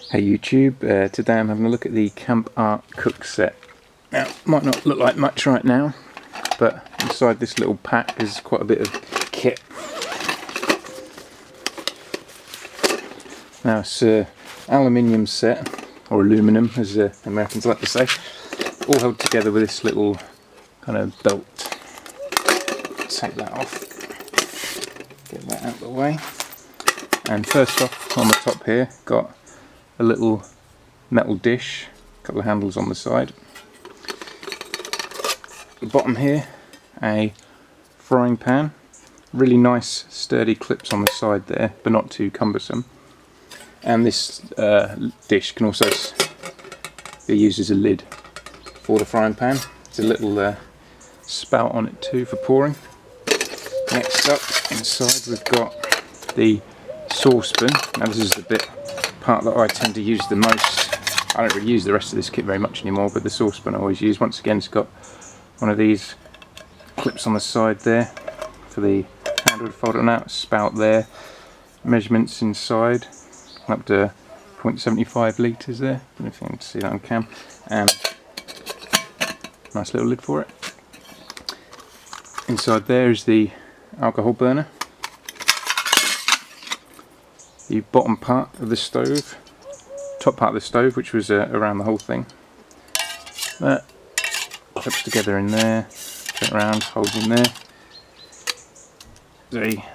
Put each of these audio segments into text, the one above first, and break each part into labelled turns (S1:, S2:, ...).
S1: Hey YouTube, today I'm having a look at the Camp Art Cook set. Now, might not look like much right now, but inside this little pack is quite a bit of kit. Now it's an aluminium set, or aluminum as Americans like to say, all held together with this little kind of belt. Take that off, get that out of the way. And first off, on the top here, got a little metal dish, a couple of handles on the side. At the bottom here, a frying pan. Really nice sturdy clips on the side there, but not too cumbersome. And this dish can also be used as a lid for the frying pan. There's a little spout on it too for pouring. Next up, inside we've got the saucepan. Now this is the part that I tend to use the most. I don't really use the rest of this kit very much anymore, but the saucepan I always use. Once again, it's got one of these clips on the side there for the handle to fold it out, spout there, measurements inside, up to 0.75 litres there. I don't know if you can see that on cam. And nice little lid for it. Inside there is the alcohol burner. The bottom part of the stove, top part of the stove, which was around the whole thing. That clips together in there, turn around, holds in there. There's a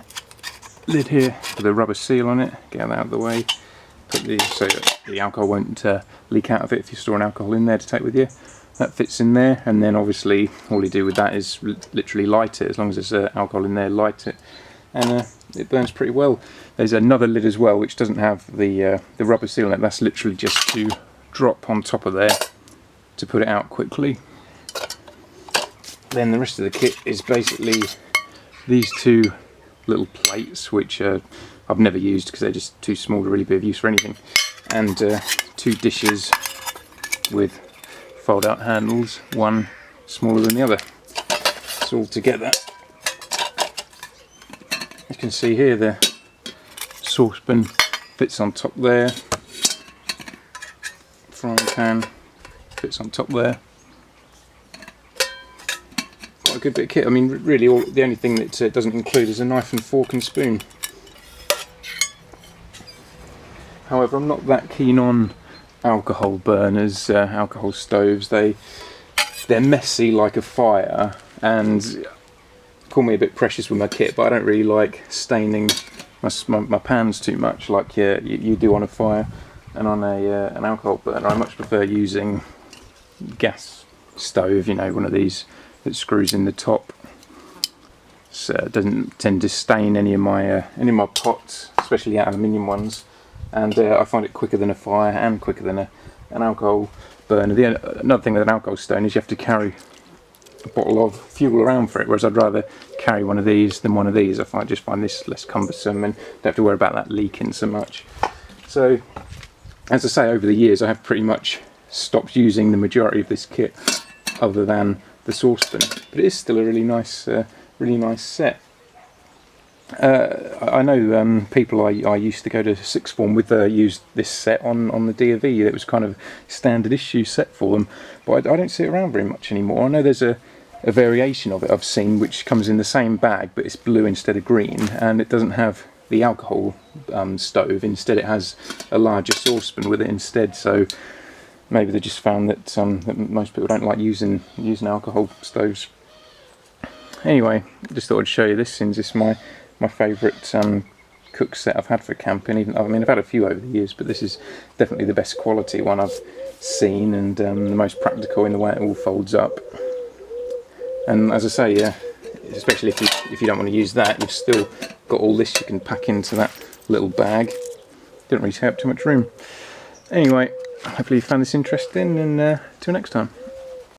S1: lid here with a rubber seal on it, get that out of the way. Put the, so that the alcohol won't leak out of it if you're storing alcohol in there to take with you. That fits in there, and then obviously all you do with that is literally light it. As long as there's alcohol in there, light it. And it burns pretty well. There's another lid as well which doesn't have the rubber seal in it. That's literally just to drop on top of there to put it out quickly. Then the rest of the kit is basically these two little plates, which I've never used because they're just too small to really be of use for anything. And two dishes with fold out handles, one smaller than the other. It's all together. You can see here the saucepan fits on top there, frying pan fits on top there. Quite a good bit of kit. I mean, really the only thing that it doesn't include is a knife and fork and spoon. However, I'm not that keen on alcohol burners, alcohol stoves. They're messy like a fire, and call me a bit precious with my kit, but I don't really like staining my pans too much like you do on a fire and on an alcohol burner. I much prefer using gas stove, you know, one of these that screws in the top. So it doesn't tend to stain any of my pots, especially aluminium ones, and I find it quicker than a fire and quicker than an alcohol burner. Another thing with an alcohol stone is you have to carry a bottle of fuel around for it, whereas I'd rather carry one of these than one of these. I just find this less cumbersome and don't have to worry about that leaking so much. So, as I say, over the years I have pretty much stopped using the majority of this kit, other than the saucepan. But it is still a really nice set. I know people I used to go to sixth form with used this set on the D.A.V. It was kind of standard issue set for them, but I don't see it around very much anymore. I know there's a variation of it I've seen which comes in the same bag, but it's blue instead of green, and it doesn't have the alcohol stove. Instead it has a larger saucepan with it instead. So maybe they just found that that most people don't like using alcohol stoves. Anyway, I just thought I'd show you this, since it's my favourite cook set I've had for camping. I mean, I've had a few over the years, but this is definitely the best quality one I've seen, and the most practical in the way it all folds up. And as I say, especially if you don't want to use that, you've still got all this you can pack into that little bag. Didn't really take up too much room. Anyway, hopefully you found this interesting, and till next time.